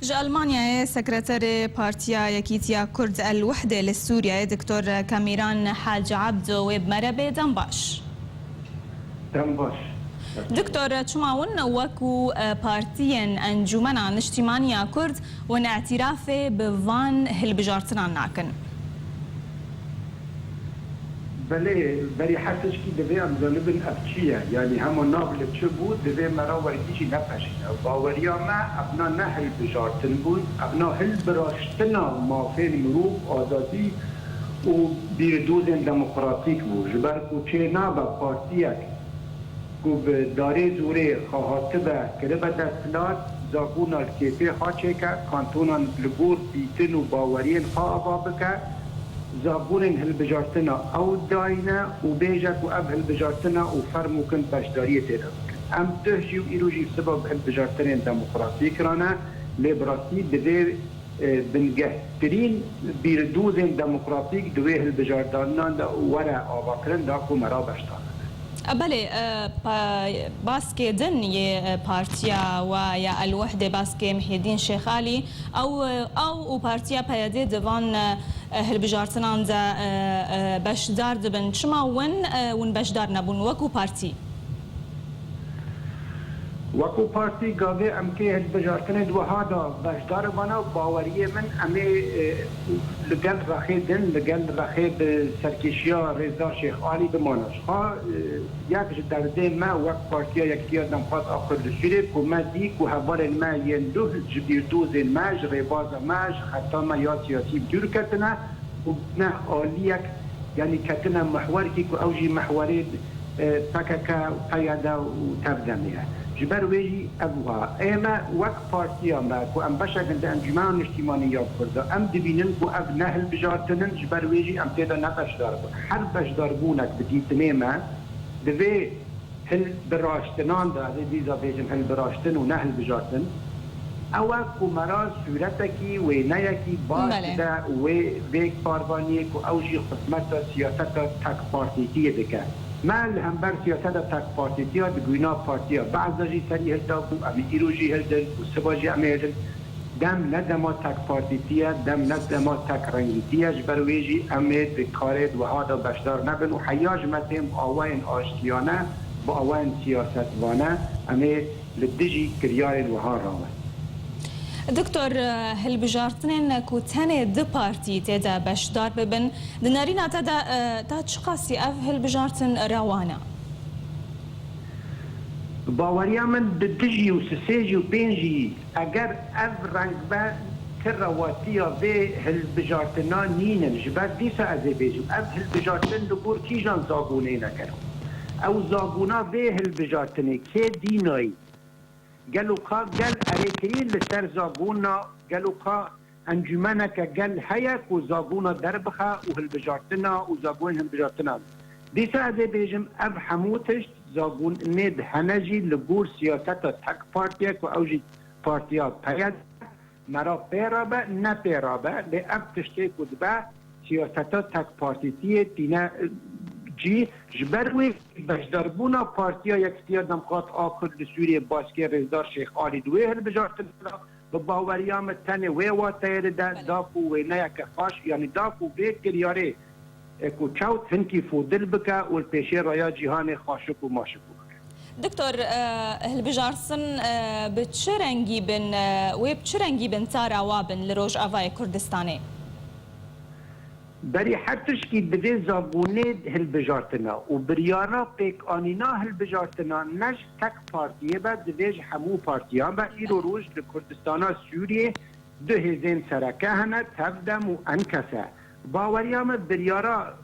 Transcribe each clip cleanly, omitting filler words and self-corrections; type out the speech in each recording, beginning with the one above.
جا ألمانيا سكرتير بارتيا يكيتيا كرد الوحدة للسوريا دكتور كاميران حاج عبدو وبمربي دنباش دكتور تشماون وكو بارتيين انجمنا نشتمانيا كرد ون اعترافه بفان هالبجارتنا ناكن بلي حسش كي دبي ام زنبن ابتشيه يعني هم نابل تشبو دبي مراور كيشي نفش باوريا ما ابنا نهل بجارتن بود ابنا هل براشتنا ما فين مروب آزادی و بیردوزن دموکراتیک بود جبر که نابا پارتیک که به داره زوره خواهاته به کده به دستلات زاگون الکیفه خواهچه که کانتونان لگور بیتن و باورین خواه بکه زابونن هل بجارتنا او داينا وبيجك واب هل بجارتنا وفرمو كنت باشداريه تيدا ام تهجي وإيروجي بسبب هل بجارتنا ديمقراطي كرانا ليبراتي دبي بنجهترين بيردوزن ديمقراطيك دوي هل بجارتنا ورا آباكرن داكو مرا باشدار بله باسكي دن ي بارتيا ويا الوحدة باسكي محي الدين شيخ علي او بارتيا بيادي دفان هالبجارتنان دا باشدار دبن شما ون باشدار نبون وكو بارتي وكو بارتي قاضي امكي هالبجارتنان دو هذا باشدار بنا باوريه من امي لقل رخي دن لقل رخي بسركيشيا رضا شيخ علي بمانش ها يكش درده ما وك بارتيا يكتيا دمقات اخر لسوري كو ما دي كو هبار ما يندوه جبيردوز ماج رباز ماج حتى ما يا سياسي بدور كتنا وبنا آليك يعني كتنا محور كي كو اوجي محوري تككا وقيادة وتبدمية جبر ويجي أبوها إما وك بارتيا ما كو أم بشا عند أنجمان اجتماعية كردا أم دبينن كو أب نهل بجارتنن جبر ويجي أم تيدا نقش دارب هر بش داربونك بدي تماما دوي هل براشتنان دا ديزا بيجم هل براشتن ونهل بجارتن أو كو مرا صورتكي وينيكي باش دا ويك باربانية كو أوجي خدمتا سياستا تك بارتيتية دكا مال هم بر سیاست تک پارتی‌ها دگوینا پارتی‌ها بعضی جی سری هلدا کو امی ایروجی هلدن و سباجی امیدن دم ندما تک پارتی‌ها دم ندما تک رنگیتیه جبرویجی امید به کارد و هادا بشدار نبن و حیاج متیم آوین آشتیانه با آوین سیاستوانه امید لدیجی کریار و ها راوه دكتور هالبجارتنين كو تاني دو بارتي تيدا باشدار ببن دنارينا تا تشقاسي اف هالبجارتن روانا باوريا من دجي و سسيجي و بينجي اگر اف رنگ با كرواتيا به هالبجارتنا نينن جبر ديسا ازي بيجو اف هالبجارتن لبور كيجان زاغونينا كرو او زاغونا به هالبجارتني كي ديناي قالوا قا قال أريكرين لسر زاغونا قالوا قا أنجمانك قال هيك وزاغونا دربخا وهالبجارتنا وزاغون هالبجارتنا دي ساعة بيجم أب حموتش زاغون نيد هنجي لقول سياسة تك بارتيك وأوجي بارتيات بياد مرا بيرابا نا بيرابا لأب تشتيك ودبا سياسة تك بارتيتية تينا جي جبروي باش دربونا بارتيا يكتيا دمقات آخر لسوريا باسكي رزدار شيخ علي دوي هالبجارتنا بباوريام التاني واتاير داكو وينايك خاش يعني داكو بيت كرياري اكو تشاوت هنكي فودل بكا والبيشي رايا جيهاني خاشكو ماشكو دكتور هالبجارسن بتشرنجي بن وبتشرنجي بن تارا وابن لروج افاي كردستاني بري حتىش كي بدي زابونيد هالبجارتنا وبريانا بيك آنينا هالبجارتنا نش تك بارتيه بعد ديج حمو بارتيان با إيرو روج لكردستانا سوريا ده هزين سركه هنا تفدم وانكسه باوريام بريارا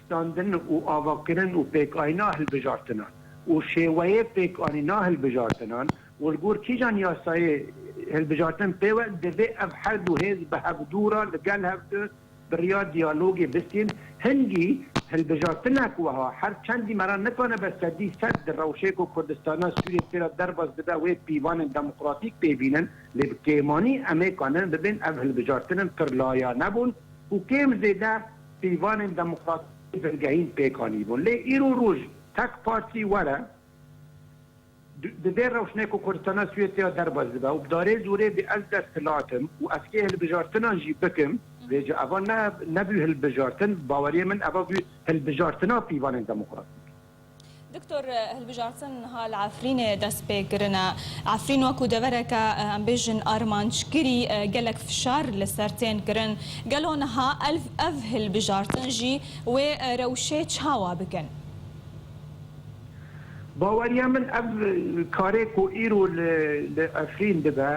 ستاندن و آواكرن و بيك آنينا هالبجارتنا وشيوية بيك آنينا هالبجارتنا والقور كيجان ياساي هالبجارتن بيوه دبي أبحد وهز بهبدورا لقال هبدو برياد ديالوجي بستين هنجي هالبجارتناك وها هر چندی مرا نکنه بسدی صد روشیک و کردستان سوریه تیرا درباز بده و پیوان دموکراتیک ببینن لبکیمانی امریکانن ببین اف هالبجارتنن کرلایا نبون و کم زیده پیوان دموکراتیک برگهین پیکانی بون لی ایرو روز تک پارتی وره دبیر روشنه که کردستان سویتیا در باز دبا و بداره زوره به از دستلاتم و از که هلبجارتنا جی بکم ویجا اوان نبی هلبجارتن باوری من اوان بی هلبجارتنا پیوان دموکرات. دكتور هلبجارتن هالعفرين دست بكرنا عفرين وكو دورك ام بيجن ارمانشكري قالك فشار لسرتين كرن قالوا انها اف هلبجارتن جي وروشيت هوا بكن باوریا من اب کاری کو ایرو لافرین دبا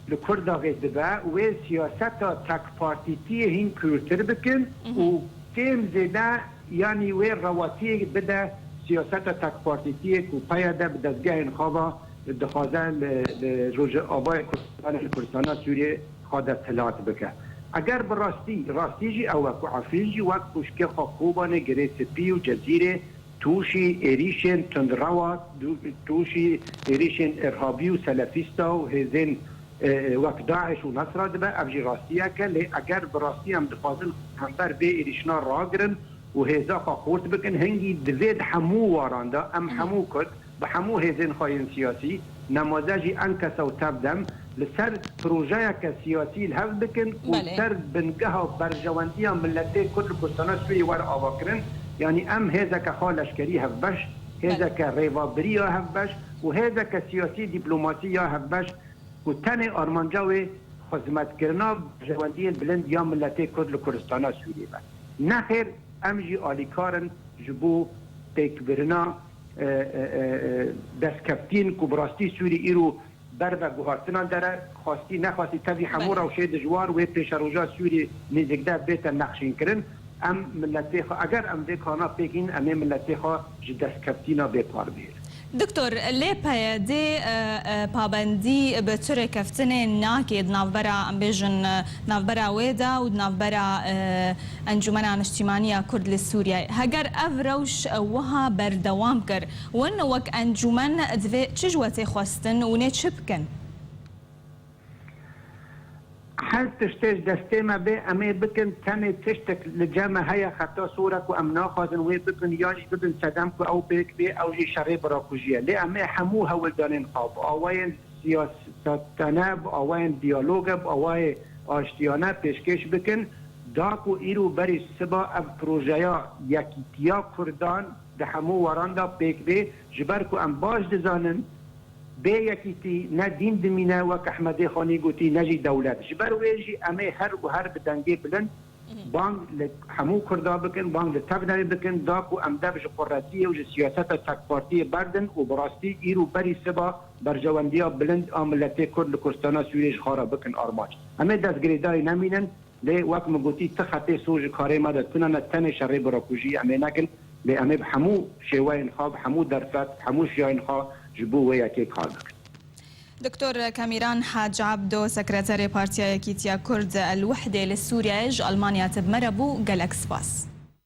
لکردا غید دبا و سیاست تک پارتیتی هین کورتر بکن و کم زیده یعنی و رواتی بده سیاست تک پارتیتی کو پیاده به دستگاه انخابا دخوازن روز آبای کردستان سوریه خواده اطلاعات بکن اگر براستی جی او کو عفرین جی وقت پشکه خوبانه گره سپی و جزیره توشی ایریشن تندروا توشی ایریشن ارهابی و سلفیستا و هزین وقت داعش و نصر دبا افجی راستیه که اگر براستی هم دخوازن همبر به ایریشنا راگرن و هزا خورد بکن هنگی دوید همو واراندا ام همو کد به همو هزین خواهین سیاسی نمازجی انکس و تبدم لسر پروژه که سیاسی الهف بکن و سر بنگه و برجواندی ملتی کل کردستان سوی ور آوا کرن يعني ام هذا كخال لشكري هفبش هذا كريفابريا هفبش وهذا كسياسي دبلوماسية هفبش وتاني أرمانجاوي خدمت كرنا جواندين بلند يا ملتي كرد لكردستان سوريا نخير امجي آليكارن جبو تكبرنا دسكفتين كبراستي سوري إيرو برد گوهارتنا داره خواستی نخواستی تبی همون روشه دجوار و پیش روژا سوری نزدیک بیت نقشین کرن ام ملتی خو اگر ام ده کانا بگین ام ملتی خو جدست کفتینا به پار بیر دکتور لی پیاده پابندی به طور کفتن ناکید نافبرا ام بیجن نافبرا ویدا و نافبرا انجمن اجتماعی کرد لسوریا هگر افروش وها بردوام کر ون وک انجمن دوی چجوتی خواستن و نه چه بکن هل تشتاج دستيما بي امي بكن تاني تشتك لجامع هيا خطا صورك وام ناخذن وي بكن ياجي بكن سدامكو او بيك بي او جي شريب راكوجيا لي امي حموها ولدانين خاب اوين سياسة تناب اوين ديالوغ اوين اشتيانا بيشكش بكن داكو ايرو بري سبا اف بروجيا يكيتيا كردان دحمو وراندا بيك بي جبركو ام باش دزانن به یکیتی نه دین دمینه وک احمدی خانی گوتی نجی دولت جبر ویجی امی هر و هر بدنگی بلن بانگ همو کردا بکن بانگ لتبنری بکن داکو ام دبج قررتی و سیاست تک پارتی بردن و براستی ایرو بری سبا برجواندیا بلند آملتی کرد لکردستان سوریش خارا بکن آرماج امی دستگریدای نمینن لی وک مگوتی تخطی سوج کاری مدد تنن تن شری براکوژی امی نکن لی امی همو شوین خواب همو درفت همو شیاین خواب جبو وياكي كالك دكتور كاميران حاج عبدو سكرتير بارتيا يكيتيا كرد الوحدة للسوريا ألمانيا تبمربو جالكس باس